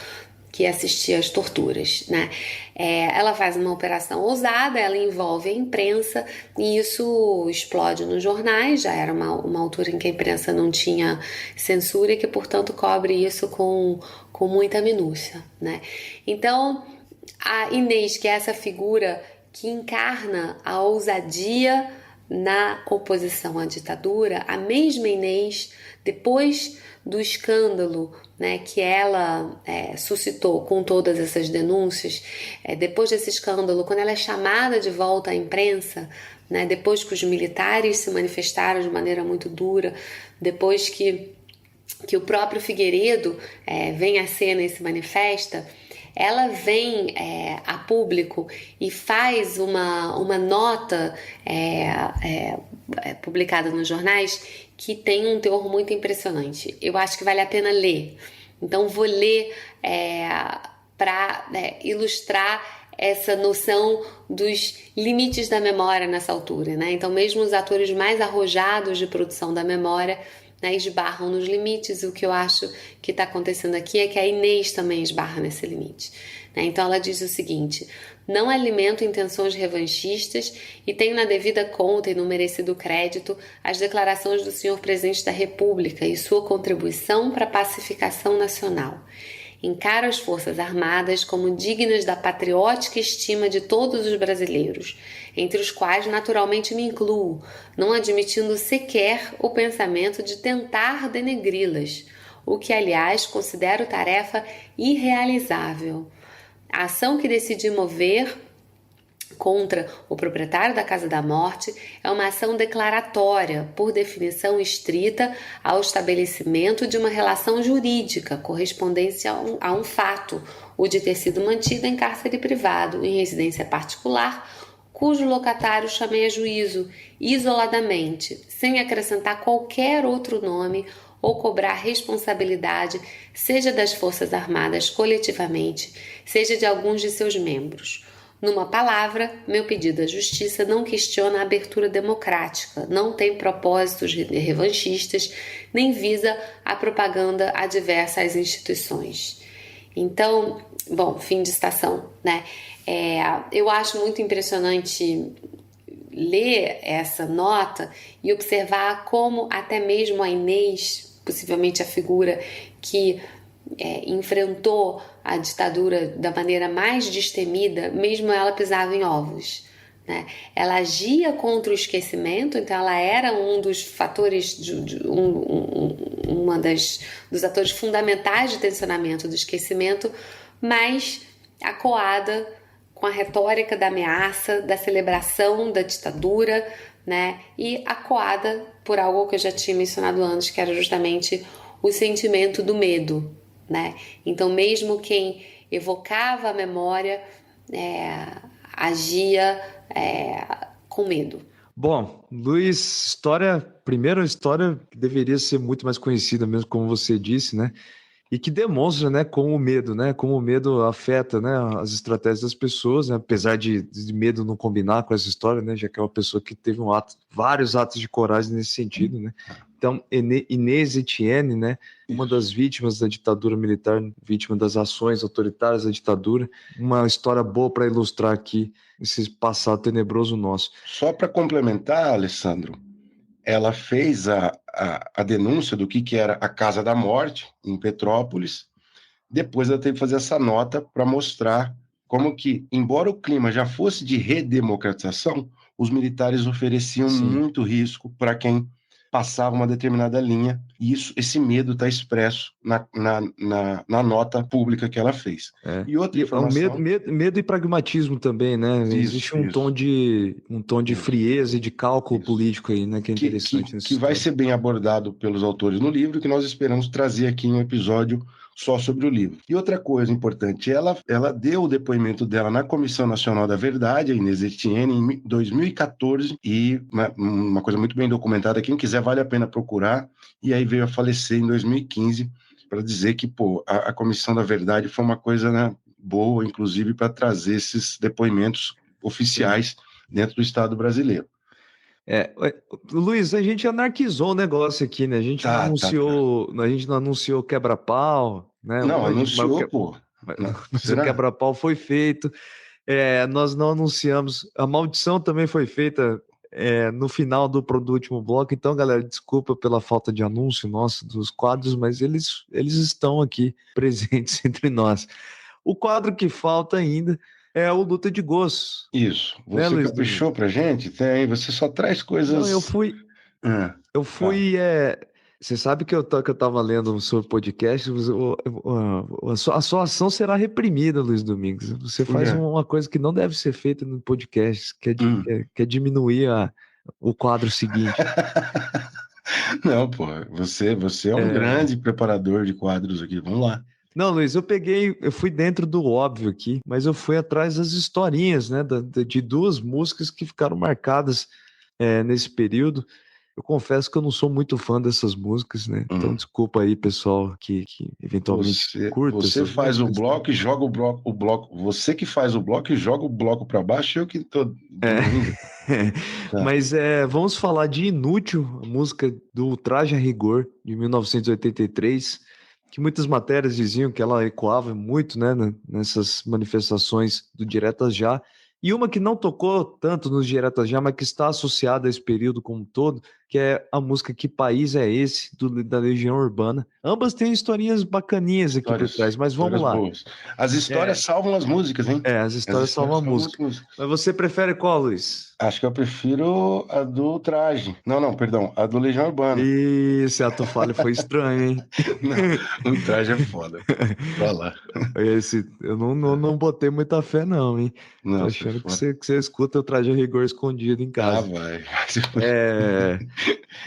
que assistia às torturas, né? Ela faz uma operação ousada, ela envolve a imprensa e isso explode nos jornais. Já era uma altura em que a imprensa não tinha censura e que, portanto, cobre isso com muita minúcia, né? Então, a Inês, que é essa figura que encarna a ousadia na oposição à ditadura, a mesma Inês, depois do escândalo, né, que ela suscitou com todas essas denúncias, depois desse escândalo, quando ela é chamada de volta à imprensa, né, depois que os militares se manifestaram de maneira muito dura, depois que o próprio Figueiredo vem à cena e se manifesta, ela vem a público e faz uma nota publicada nos jornais que tem um teor muito impressionante. Eu acho que vale a pena ler. Então, vou ler para ilustrar essa noção dos limites da memória nessa altura, né? Então, mesmo os atores mais arrojados de produção da memória, né, esbarram nos limites. O que eu acho que está acontecendo aqui é que a Inês também esbarra nesse limite, né? Então ela diz o seguinte: não alimento intenções revanchistas e tenho na devida conta e no merecido crédito as declarações do senhor presidente da República e sua contribuição para a pacificação nacional. Encaro as Forças Armadas como dignas da patriótica estima de todos os brasileiros, entre os quais naturalmente me incluo, não admitindo sequer o pensamento de tentar denegri-las, o que, aliás, considero tarefa irrealizável. A ação que decidi mover contra o proprietário da Casa da Morte é uma ação declaratória, por definição estrita, ao estabelecimento de uma relação jurídica correspondente a um fato, o de ter sido mantido em cárcere privado, em residência particular, cujo locatário chamei a juízo, isoladamente, sem acrescentar qualquer outro nome ou cobrar responsabilidade, seja das Forças Armadas coletivamente, seja de alguns de seus membros. Numa palavra, meu pedido à Justiça não questiona a abertura democrática, não tem propósitos revanchistas, nem visa a propaganda adversa às instituições. Então, bom, fim de estação, né? Eu acho muito impressionante ler essa nota e observar como até mesmo a Inês, possivelmente a figura que enfrentou a ditadura da maneira mais destemida, mesmo ela pisava em ovos, né? Ela agia contra o esquecimento, então ela era um dos fatores, dos atores fundamentais de tensionamento do esquecimento, mas acoada com a retórica da ameaça, da celebração da ditadura, né? E acoada por algo que eu já tinha mencionado antes, que era justamente o sentimento do medo, né? Então, mesmo quem evocava a memória agia com medo. Bom, Luiz, primeira história que deveria ser muito mais conhecida mesmo, como você disse, né? E que demonstra, né, como o medo afeta, né, as estratégias das pessoas, né, apesar de medo não combinar com essa história, né, já que é uma pessoa que teve vários atos de coragem nesse sentido, né. Então, Inês Etienne, né, uma das vítimas da ditadura militar, vítima das ações autoritárias da ditadura, uma história boa para ilustrar aqui esse passado tenebroso nosso. Só para complementar, Alessandro, ela fez a denúncia do que era a Casa da Morte, em Petrópolis. Depois ela teve que fazer essa nota para mostrar como que, embora o clima já fosse de redemocratização, os militares ofereciam muito risco para quem passava uma determinada linha, e esse medo está expresso na nota pública que ela fez. E outra informação... Medo e pragmatismo também, né? Existe um tom de frieza e de cálculo político aí, né? Que é interessante. Que vai ser bem abordado pelos autores no livro, que nós esperamos trazer aqui em um episódio só sobre o livro. E outra coisa importante, ela deu o depoimento dela na Comissão Nacional da Verdade, a Inês Etienne, em 2014, e uma coisa muito bem documentada, quem quiser vale a pena procurar, e aí veio a falecer em 2015, para dizer que a Comissão da Verdade foi uma coisa, né, boa, inclusive, para trazer esses depoimentos oficiais dentro do Estado brasileiro. Luiz, a gente anarquizou o negócio aqui, né? A gente a gente não anunciou quebra-pau, né? Não, anunciou, pô. Mas o quebra-pau foi feito. Nós não anunciamos. A maldição também foi feita no final do último bloco. Então, galera, desculpa pela falta de anúncio nosso dos quadros, mas eles estão aqui presentes entre nós. O quadro que falta ainda é o Luta de Gostos. Isso. Né, Você Luiz caprichou pra gente? Você só traz coisas... Não, eu fui... Você sabe que eu tava lendo o seu podcast, a sua ação será reprimida, Luiz Domingos. Você faz uma coisa que não deve ser feita no podcast, que é diminuir o quadro seguinte. Não, pô, você é um grande preparador de quadros aqui, vamos lá. Não, Luiz, eu fui dentro do óbvio aqui, mas eu fui atrás das historinhas, né, de duas músicas que ficaram marcadas nesse período. Eu confesso que eu não sou muito fã dessas músicas, né? Então desculpa aí, pessoal, que eventualmente curta. Você faz o bloco e joga o bloco. Você que faz o bloco e joga o bloco para baixo, eu que tô... Mas vamos falar de Inútil, a música do Traje a Rigor, de 1983, que muitas matérias diziam que ela ecoava muito, né, nessas manifestações do Diretas Já. E uma que não tocou tanto nos Diretas Já, mas que está associada a esse período como um todo, que é a música Que País é Esse, da Legião Urbana. Ambas têm historinhas bacaninhas aqui por trás, mas vamos lá. Boas. As histórias salvam as músicas, hein? As histórias salvam a música. Mas você prefere qual, Luiz? Acho que eu prefiro a do Traje. Não, perdão, a do Legião Urbana. Esse ato falho foi estranho, hein? Não, o Traje é foda. Vai lá. Eu não botei muita fé, não, hein? Não, tô achando que você escuta o Traje a Rigor escondido em casa. Vai.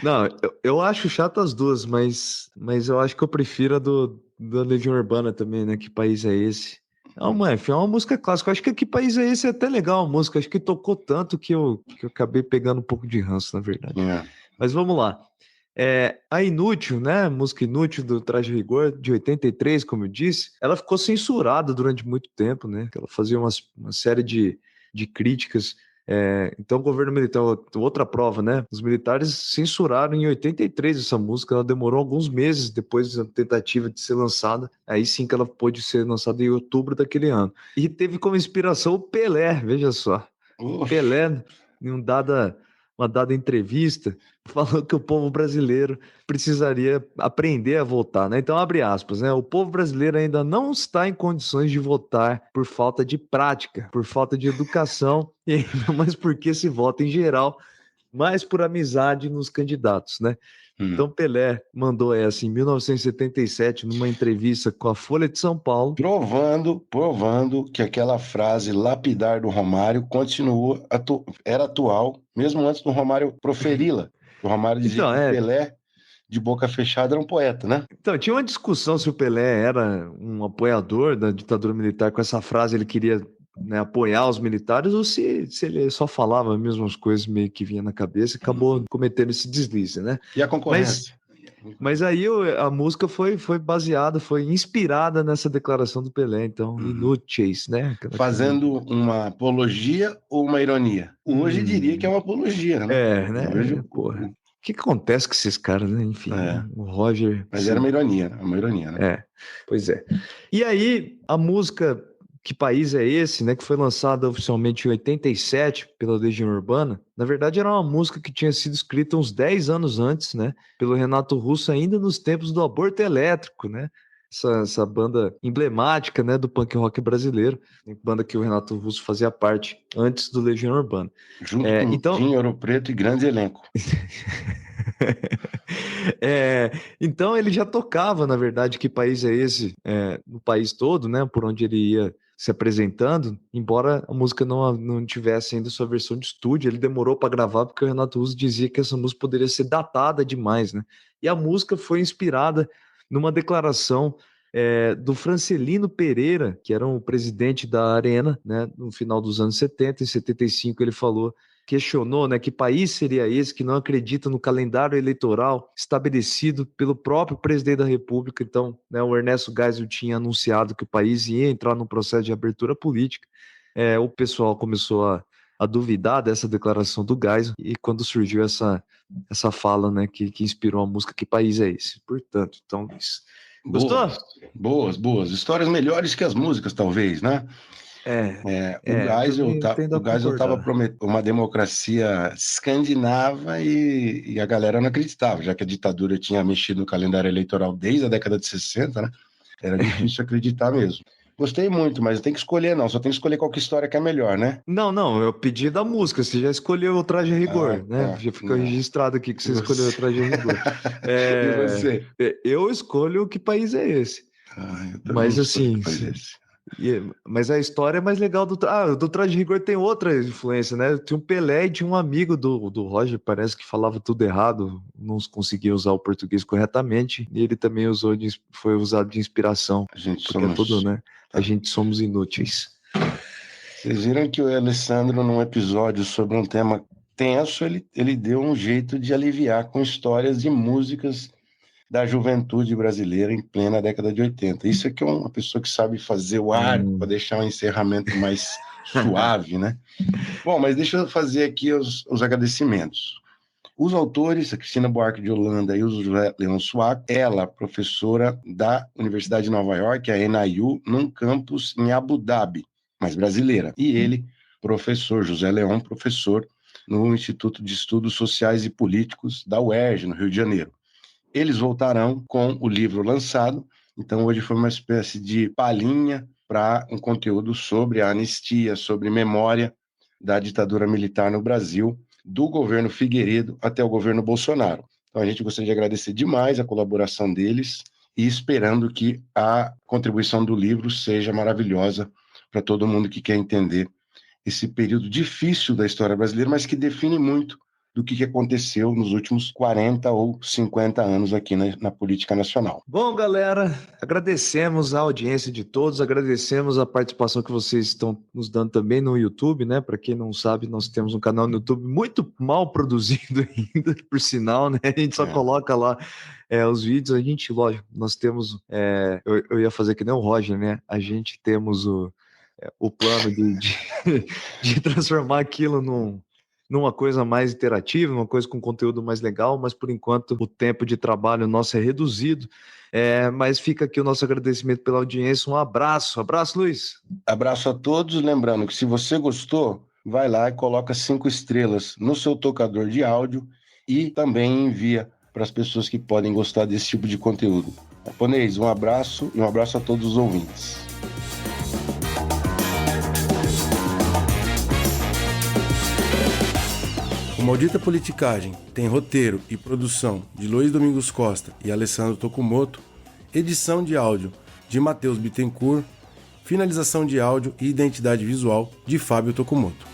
Não, eu acho chato as duas, mas eu acho que eu prefiro a da Legião Urbana também, né? Que País é Esse? É uma música clássica. Eu acho que Que País é Esse é até legal a música. Acho que tocou tanto que eu acabei pegando um pouco de ranço, na verdade. Mas vamos lá. A Inútil, né? A música Inútil do Traje a Rigor, de 83, como eu disse, ela ficou censurada durante muito tempo, né? Ela fazia uma série de críticas. Então o governo militar, outra prova, né? Os militares censuraram em 83 essa música, ela demorou alguns meses depois da tentativa de ser lançada, aí sim que ela pôde ser lançada em outubro daquele ano. E teve como inspiração o Pelé, veja só. Pelé, em uma dada entrevista, falou que o povo brasileiro precisaria aprender a votar, né? Então, abre aspas, né? O povo brasileiro ainda não está em condições de votar por falta de prática, por falta de educação, e ainda mais porque se vota em geral, mas por amizade nos candidatos, né? Então, Pelé mandou essa em 1977, numa entrevista com a Folha de São Paulo. Provando que aquela frase lapidar do Romário era atual, mesmo antes do Romário proferi-la. O Romário dizia que Pelé, de boca fechada, era um poeta, né? Então, tinha uma discussão se o Pelé era um apoiador da ditadura militar. Com essa frase ele queria, né, apoiar os militares, ou se ele só falava as mesmas coisas meio que vinha na cabeça e acabou cometendo esse deslize, né? E a concorrência? Mas aí a música foi baseada, foi inspirada nessa declaração do Pelé, então, Inúteis, né? Fazendo uma apologia ou uma ironia? Hoje diria que é uma apologia, né? Né? Hoje, porra. O que acontece com esses caras, né? Enfim, o Roger... Mas era uma ironia, né? Pois é. E aí, a música Que País é Esse, né, que foi lançada oficialmente em 87 pela Legião Urbana, na verdade era uma música que tinha sido escrita uns 10 anos antes, né, pelo Renato Russo, ainda nos tempos do Aborto Elétrico, né, essa banda emblemática, né, do punk rock brasileiro, banda que o Renato Russo fazia parte antes do Legião Urbana. Junto com Dinho, Ouro Preto e grande elenco. Então ele já tocava, na verdade, Que País é Esse no país todo, né, por onde ele ia se apresentando, embora a música não tivesse ainda sua versão de estúdio. Ele demorou para gravar porque o Renato Russo dizia que essa música poderia ser datada demais, né? E a música foi inspirada numa declaração do Francelino Pereira, que era o presidente da Arena, né, no final dos anos 70. Em 75 ele questionou, né, que país seria esse que não acredita no calendário eleitoral estabelecido pelo próprio presidente da República. Então, né, o Ernesto Geisel tinha anunciado que o país ia entrar num processo de abertura política. O pessoal começou a duvidar dessa declaração do Geisel e quando surgiu essa fala, né, que inspirou a música Que País é Esse? Portanto, então, Luiz, gostou? Boas. Histórias melhores que as músicas, talvez, né? O Geisel estava prometendo uma democracia escandinava e a galera não acreditava, já que a ditadura tinha mexido no calendário eleitoral desde a década de 60, né? Era difícil acreditar mesmo. Gostei muito, mas tem que escolher, não. Só tem que escolher qual que história que é melhor, né? Não, eu pedi da música. Você já escolheu o Traje a Rigor, né? Já ficou registrado aqui que você escolheu o Traje a Rigor. E você? Eu escolho Que País é Esse? Eu também escolho Que País é Esse? Mas a história é mais legal do Traje Rigor tem outra influência, né? Tinha um Pelé e tinha um amigo do Roger, parece que falava tudo errado, não conseguia usar o português corretamente, e ele também foi usado de inspiração. Né? A gente somos inúteis. Vocês viram que o Alessandro, num episódio sobre um tema tenso, ele deu um jeito de aliviar com histórias de músicas da juventude brasileira em plena década de 80. Isso aqui é uma pessoa que sabe fazer o ar para deixar um encerramento mais suave, né? Bom, mas deixa eu fazer aqui os agradecimentos. Os autores, a Cristina Buarque de Holanda e o José Leão Suaco, ela, professora da Universidade de Nova York, a NIU, num campus em Abu Dhabi, mas brasileira. E ele, professor, José Leão, professor no Instituto de Estudos Sociais e Políticos da UERJ, no Rio de Janeiro. Eles voltarão com o livro lançado, então hoje foi uma espécie de palhinha para um conteúdo sobre a anistia, sobre memória da ditadura militar no Brasil, do governo Figueiredo até o governo Bolsonaro. Então a gente gostaria de agradecer demais a colaboração deles e esperando que a contribuição do livro seja maravilhosa para todo mundo que quer entender esse período difícil da história brasileira, mas que define muito do que aconteceu nos últimos 40 ou 50 anos aqui na política nacional. Bom, galera, agradecemos a audiência de todos, agradecemos a participação que vocês estão nos dando também no YouTube, né? Para quem não sabe, nós temos um canal no YouTube muito mal produzido ainda, por sinal, né? A gente só coloca lá os vídeos, a gente, lógico, nós temos, eu ia fazer que nem o Roger, né? A gente temos o plano de transformar aquilo numa coisa mais interativa, uma coisa com conteúdo mais legal, mas por enquanto o tempo de trabalho nosso é reduzido. Mas fica aqui o nosso agradecimento pela audiência. Um abraço. Abraço, Luiz. Abraço a todos. Lembrando que se você gostou, vai lá e coloca 5 estrelas no seu tocador de áudio e também envia para as pessoas que podem gostar desse tipo de conteúdo. Japonês, um abraço e um abraço a todos os ouvintes. O Maldita Politicagem tem roteiro e produção de Luiz Domingos Costa e Alessandro Tokumoto, edição de áudio de Matheus Bittencourt, finalização de áudio e identidade visual de Fábio Tokumoto.